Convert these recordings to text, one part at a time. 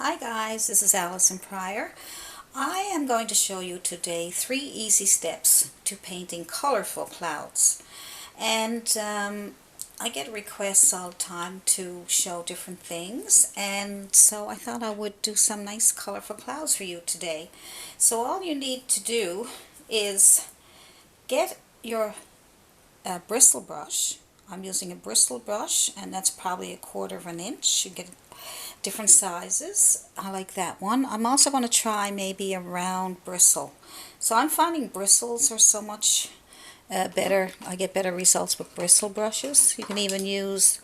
Hi guys, this is Allison Pryor. I am going to show you today 3 easy steps to painting colorful clouds. And I get requests all the time to show different things, and so I thought I would do some nice colorful clouds for you today. So all you need to do is get your bristle brush. I'm using a bristle brush, and that's probably 1/4 of an inch. You get different sizes. I like that one. I'm also going to try maybe a round bristle. So I'm finding bristles are so much better. I get better results with bristle brushes. You can even use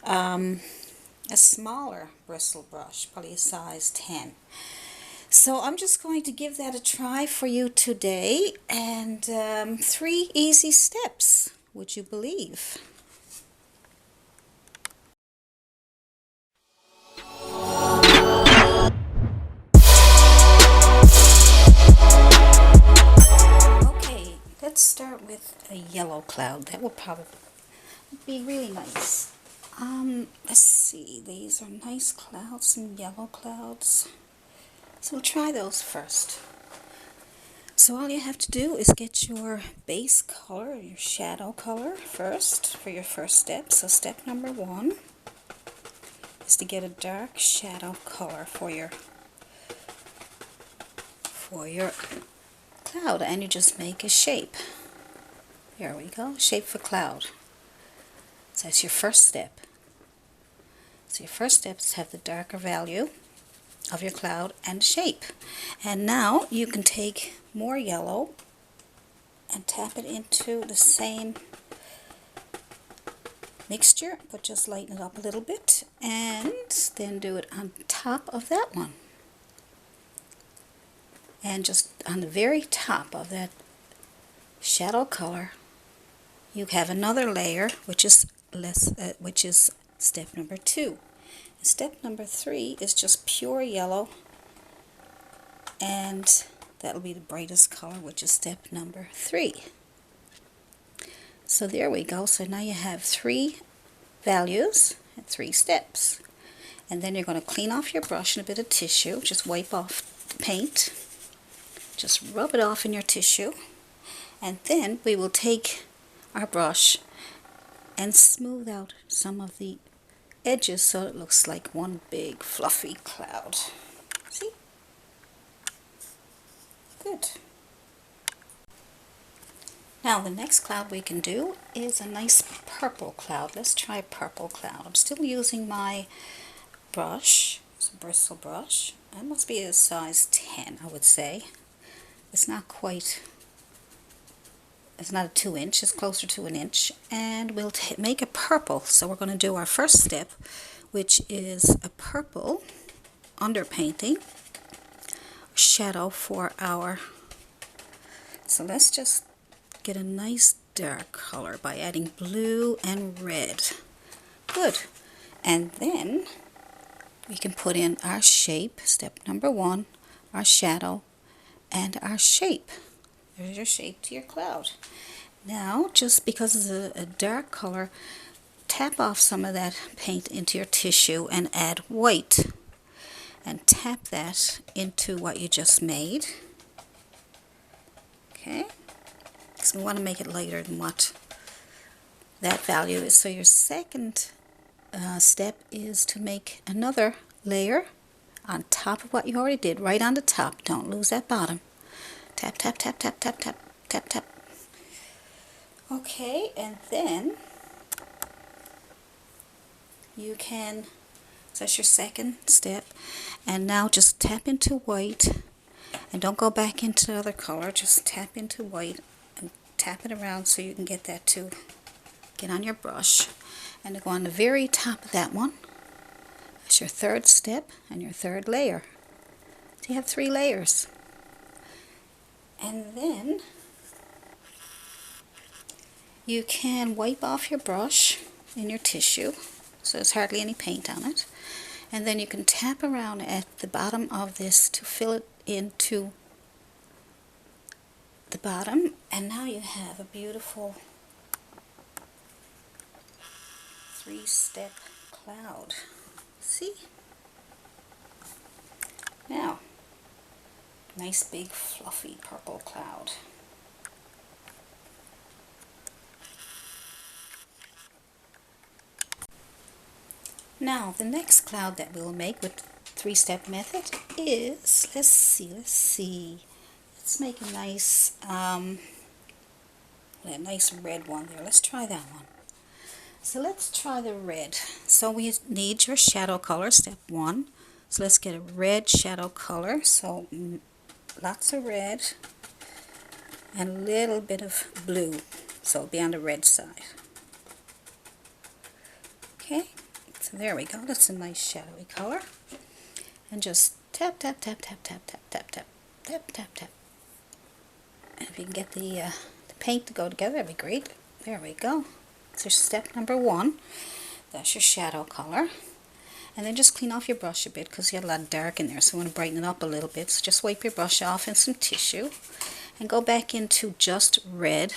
a smaller bristle brush, probably a size 10. So I'm just going to give that a try for you today, and 3 easy steps, would you believe? Okay, let's start with a yellow cloud. That will probably be really nice. Let's see, these are nice clouds, some yellow clouds. So we'll try those first. So all you have to do is get your base color, your shadow color first for your first step. So step number 1 is to get a dark shadow color for your cloud, and you just make a shape. There we go, shape for cloud. So that's your first step. So your first step is to have the darker value of your cloud and shape. And now you can take more yellow and tap it into the same mixture, but just lighten it up a little bit, and then do it on top of that one. And just on the very top of that shadow color, you have another layer, which is step number 2. And step number 3 is just pure yellow, and that'll be the brightest color, which is step number 3. So there we go. So now you have 3 values and 3 steps. And then you're going to clean off your brush and a bit of tissue. Just wipe off the paint. Just rub it off in your tissue. And then we will take our brush and smooth out some of the edges so it looks like one big fluffy cloud. See? Good. Now the next cloud we can do is a nice purple cloud. Let's try a purple cloud. I'm still using my brush. It's a bristle brush. That must be a size 10, I would say. It's not quite, it's not a 2-inch, it's closer to an inch. And we'll make a purple. So we're going to do our first step, which is a purple underpainting shadow for our, so let's just get a nice dark color by adding blue and red. Good. And then we can put in our shape, step number 1, our shadow, and our shape. There's your shape to your cloud. Now, just because it's a dark color, tap off some of that paint into your tissue and add white. And tap that into what you just made. Okay? Because we want to make it lighter than what that value is. So your second step is to make another layer on top of what you already did, right on the top. Don't lose that bottom. Tap, tap, tap, tap, tap, tap, tap, tap. Okay, and then you can, so that's your second step, and now just tap into white, and don't go back into the other color, just tap into white and tap it around so you can get that to get on your brush, and to go on the very top of that one. That's your third step and your third layer. So you have 3 layers. And then you can wipe off your brush in your tissue so there's hardly any paint on it. And then you can tap around at the bottom of this to fill it into the bottom. And now you have a beautiful 3-step cloud. See? Nice big fluffy purple cloud. Now the next cloud that we'll make with three-step method is, let's make a nice red one there. Let's try that one. So let's try the red. So we need your shadow color, step 1. So let's get a red shadow color. So lots of red and a little bit of blue. So it'll be on the red side. Okay, so there we go. That's a nice shadowy color. And just tap, tap, tap, tap, tap, tap, tap, tap, tap, tap, tap. And if you can get the paint to go together, that'd be great. There we go. So step number 1. That's your shadow color. And then just clean off your brush a bit because you had a lot of dark in there, so you want to brighten it up a little bit. So just wipe your brush off in some tissue and go back into just red.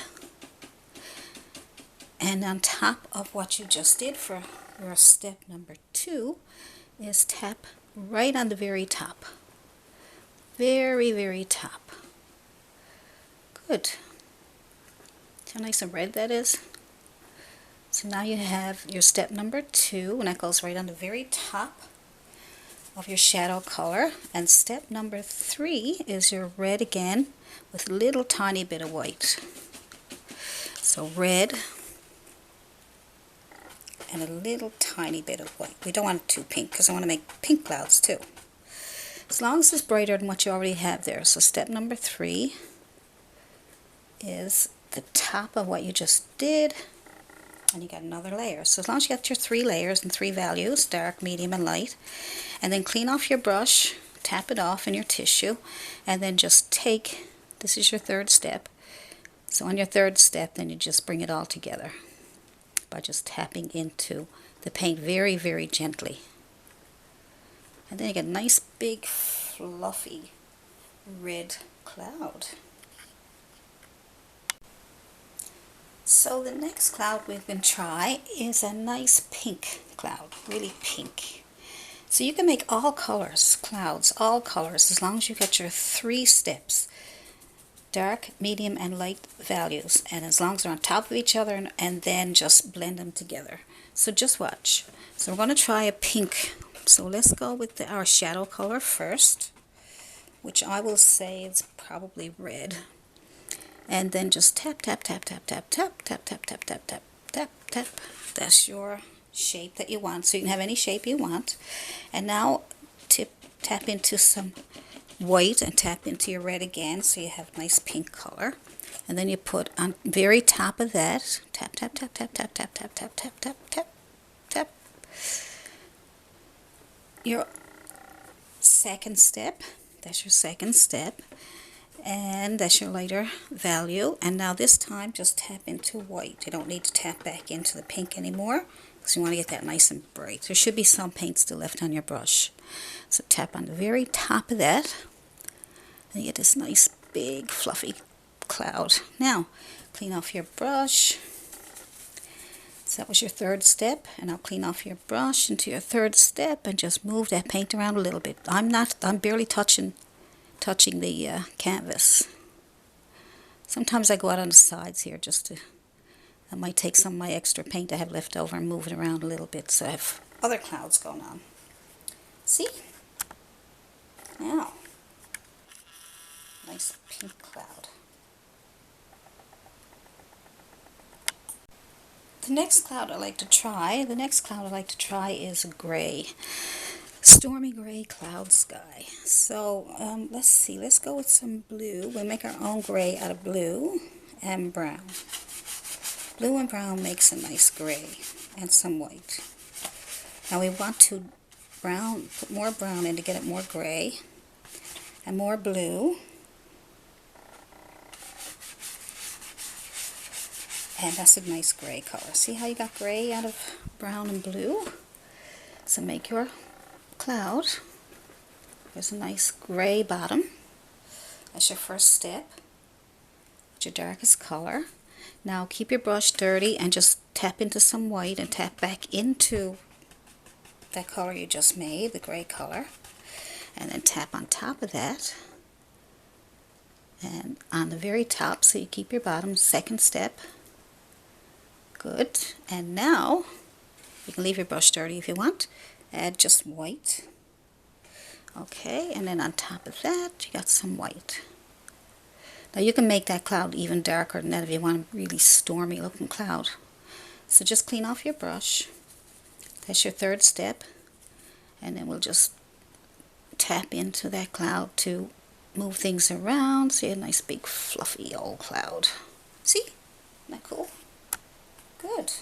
And on top of what you just did for your step number 2 is tap right on the very top. Very, very top. Good. See how nice and red that is? So now you have your step number 2, and that goes right on the very top of your shadow color. And step number 3 is your red again with a little tiny bit of white. So red and a little tiny bit of white. We don't want it too pink because I want to make pink clouds too. As long as it's brighter than what you already have there. So step number 3 is the top of what you just did. And you got another layer. So as long as you got your 3 layers and 3 values, dark, medium, and light, and then clean off your brush, tap it off in your tissue, and then just take, this is your 3rd step. So on your 3rd step, then you just bring it all together by just tapping into the paint very, very gently. And then you get a nice big fluffy red cloud. So the next cloud we can try is a nice pink cloud, really pink. So you can make all colors, clouds, all colors, as long as you get your 3 steps, dark, medium, and light values, and as long as they're on top of each other, and then just blend them together. So just watch. So we're going to try a pink. So let's go with our shadow color first, which I will say is probably red. And then just tap, tap, tap, tap, tap, tap, tap, tap, tap, tap, tap, tap, tap. That's your shape that you want. So you can have any shape you want. And now tap into some white and tap into your red again so you have a nice pink color. And then you put on very top of that, tap, tap, tap, tap, tap, tap, tap, tap, tap, tap, tap, tap. Your 2nd step. That's your 2nd step. And that's your lighter value. And now this time just tap into white. You don't need to tap back into the pink anymore because you want to get that nice and bright. There should be some paint still left on your brush. So tap on the very top of that and you get this nice big fluffy cloud. Now clean off your brush. So that was your 3rd step, and I'll clean off your brush into your 3rd step and just move that paint around a little bit. I'm barely touching the canvas. Sometimes I go out on the sides here just to, I might take some of my extra paint I have left over and move it around a little bit so I have other clouds going on. See? Now, nice pink cloud. The next cloud I like to try is gray. Stormy gray cloud sky. So let's see, let's go with some blue. We'll make our own gray out of blue and brown. Blue and brown makes a nice gray, and some white. Now we want to put more brown in to get it more gray, and more blue. And that's a nice gray color. See how you got gray out of brown and blue? So make your cloud. There's a nice gray bottom. That's your 1st step. It's your darkest color. Now keep your brush dirty and just tap into some white and tap back into that color you just made, the gray color. And then tap on top of that And on the very top, so you keep your bottom, second step. Good. And now, you can leave your brush dirty if you want. Add just white. Okay, and then on top of that, you got some white. Now you can make that cloud even darker than that if you want a really stormy looking cloud. So just clean off your brush. That's your third step. And then we'll just tap into that cloud to move things around. See a nice big fluffy old cloud. See? Isn't that cool? Good.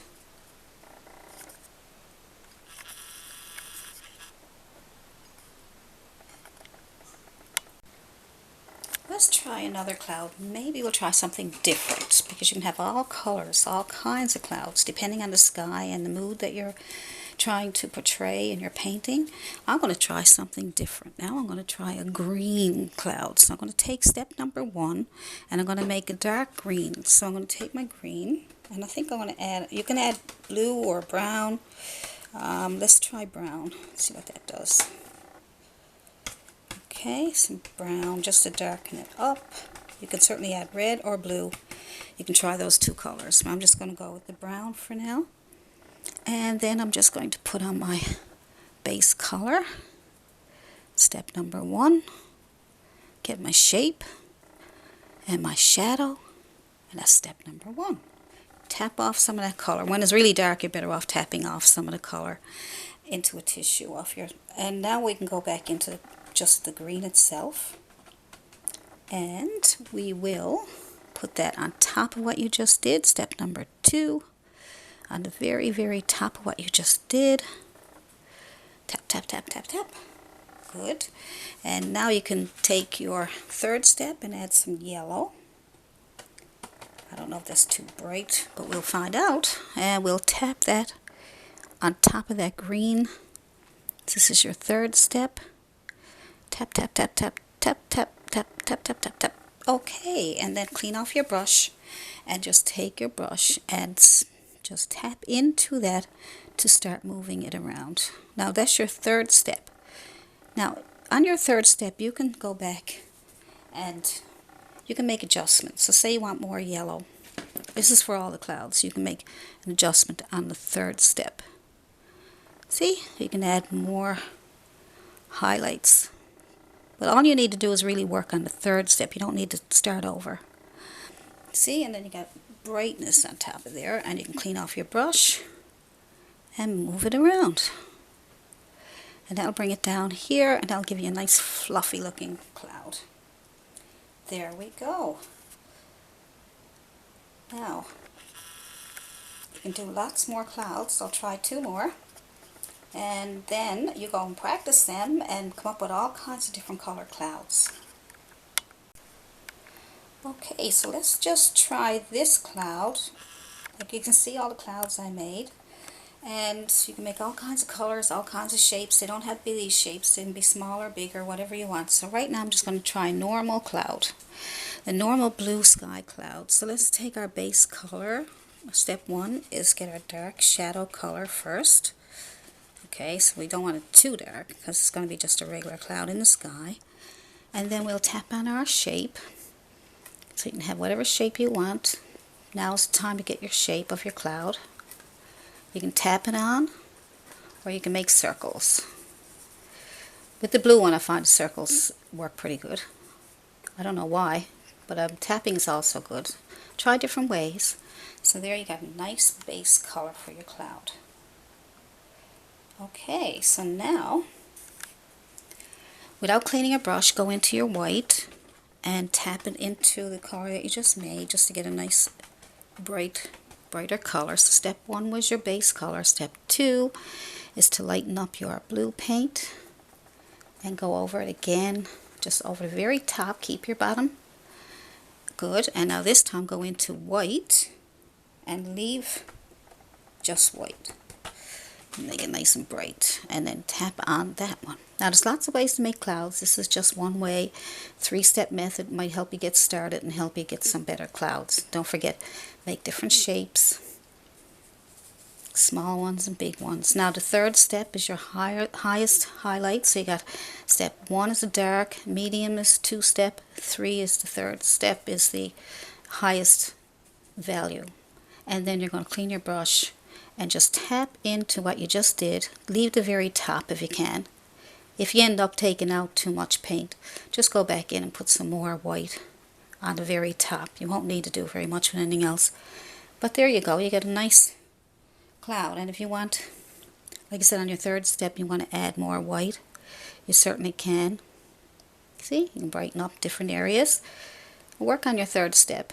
Let's try another cloud. Maybe we'll try something different because you can have all colors, all kinds of clouds, depending on the sky and the mood that you're trying to portray in your painting. I'm going to try something different. Now I'm going to try a green cloud. So I'm going to take step number 1 and I'm going to make a dark green. So I'm going to take my green and I think I'm going to add, you can add blue or brown. Let's try brown. Let's see what that does. Okay, some brown just to darken it up. You can certainly add red or blue. You can try those two colors. I'm just going to go with the brown for now. And then I'm just going to put on my base color. Step number 1. Get my shape and my shadow. And that's step number 1. Tap off some of that color. When it's really dark, you're better off tapping off some of the color into a tissue off your... And now we can go back into just the green itself. And we will put that on top of what you just did. Step number 2. On the very, very top of what you just did. Tap, tap, tap, tap, tap. Good. And now you can take your third step and add some yellow. I don't know if that's too bright, but we'll find out. And we'll tap that on top of that green. This is your third step. Tap, tap, tap, tap, tap, tap, tap, tap, tap, tap, tap. Okay, and then clean off your brush and just take your brush and just tap into that to start moving it around. Now that's your third step. Now on your third step you can go back and you can make adjustments. So say you want more yellow. This is for all the clouds. You can make an adjustment on the third step. See, you can add more highlights. But all you need to do is really work on the third step. You don't need to start over. See, and then you got brightness on top of there, and you can clean off your brush and move it around. And that'll bring it down here, and that'll give you a nice fluffy looking cloud. There we go. Now, you can do lots more clouds. I'll try 2 more. And then you go and practice them and come up with all kinds of different colored clouds. Okay, so let's just try this cloud. Like you can see all the clouds I made. And you can make all kinds of colors, all kinds of shapes. They don't have to be these shapes. They can be smaller, bigger, whatever you want. So right now I'm just going to try normal cloud. The normal blue sky cloud. So let's take our base color. Step 1 is get our dark shadow color first. Okay, so we don't want it too dark because it's going to be just a regular cloud in the sky. And then we'll tap on our shape. So you can have whatever shape you want. Now's the time to get your shape of your cloud. You can tap it on, or you can make circles. With the blue one, I find circles work pretty good. I don't know why, but tapping is also good. Try different ways. So there you got a nice base color for your cloud. Okay, so now, without cleaning a brush, go into your white and tap it into the color that you just made, just to get a nice brighter color. So step 1 was your base color. Step 2 is to lighten up your blue paint and go over it again, just over the very top. Keep your bottom. Good. And now this time go into white and leave just white. Make it nice and bright, and then tap on that one. Now there's lots of ways to make clouds. This is just one way. 3-step method might help you get started and help you get some better clouds. Don't forget, make different shapes. Small ones and big ones. Now the third step is your highest highlight. So you got step 1 is the dark, medium is 2 step, 3 is the third step, is the highest value. And then you're going to clean your brush and just tap into what you just did. Leave the very top if you can. If you end up taking out too much paint, just go back in and put some more white on the very top. You won't need to do very much with anything else. But there you go, you get a nice cloud. And if you want, like I said, on your third step you want to add more white, you certainly can. See, you can brighten up different areas. Work on your third step,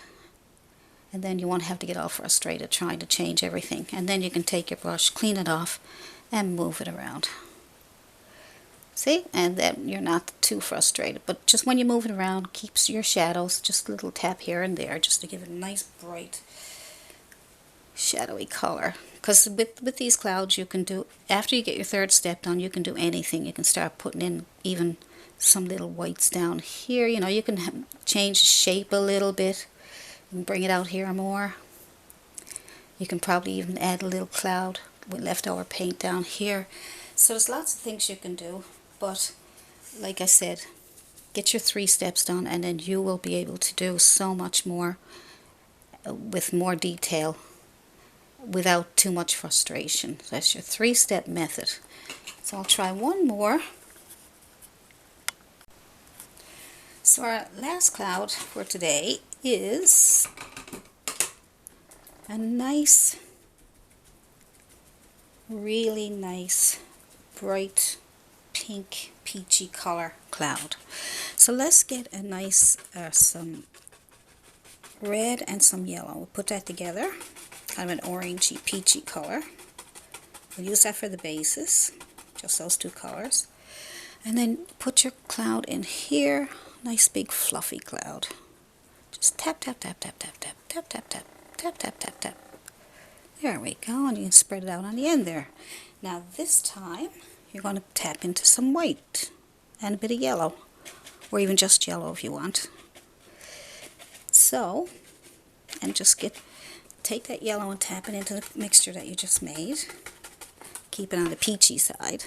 and then you won't have to get all frustrated trying to change everything. And then you can take your brush, clean it off, and move it around. See, and then you're not too frustrated. But just when you move it around, keeps your shadows, just a little tap here and there, just to give it a nice bright shadowy color. Because with these clouds, you can do, after you get your third step done, you can do anything. You can start putting in even some little whites down here. You know, you can change the shape a little bit and bring it out here more. You can probably even add a little cloud with leftover paint down here. So there's lots of things you can do, but like I said, get your 3 steps done and then you will be able to do so much more with more detail without too much frustration. So that's your 3-step method. So I'll try one more. So our last cloud for today is a nice, really nice, bright pink peachy color cloud. So let's get a nice, some red and some yellow. We'll put that together. Kind of an orangey peachy color. We'll use that for the basis, just those 2 colors. And then put your cloud in here, nice big fluffy cloud. Just tap, tap, tap, tap, tap, tap, tap, tap, tap, tap, tap, tap, tap. There we go, and you can spread it out on the end there. Now this time, you're going to tap into some white and a bit of yellow, or even just yellow if you want. So, and just take that yellow and tap it into the mixture that you just made. Keep it on the peachy side.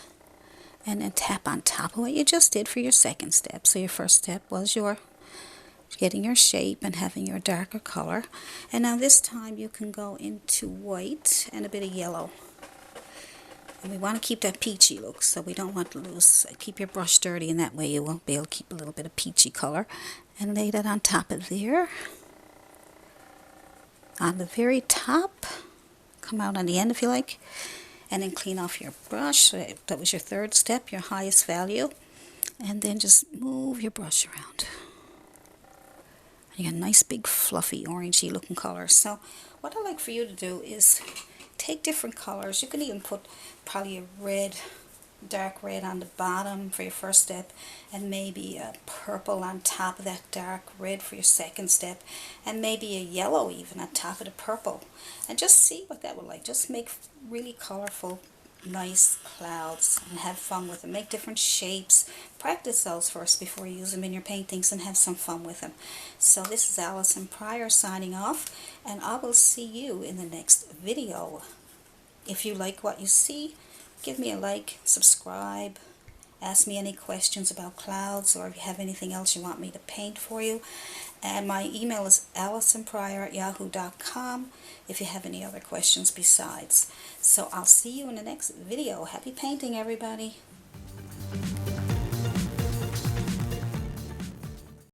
And then tap on top of what you just did for your second step. So your first step was your getting your shape and having your darker color. And now this time you can go into white and a bit of yellow. And we want to keep that peachy look, so we don't want to lose. Keep your brush dirty, and that way you won't be able to keep a little bit of peachy color. And lay that on top of there. On the very top, come out on the end if you like, and then clean off your brush. That was your third step, your highest value, and then just move your brush around. And you got a nice big fluffy orangey looking color. So what I like for you to do is take different colors. You can even put probably a red, dark red on the bottom for your first step, and maybe a purple on top of that dark red for your second step, and maybe a yellow even on top of the purple, and just see what that would like. Just make really colorful, nice clouds and have fun with them. Make different shapes. Practice those first before you use them in your paintings, and have some fun with them. So this is Allison Pryor signing off, and I will see you in the next video. If you like what you see, give me a like, subscribe, ask me any questions about clouds, or if you have anything else you want me to paint for you. And my email is allisonpryor@yahoo.com if you have any other questions besides. So I'll see you in the next video. Happy painting, everybody.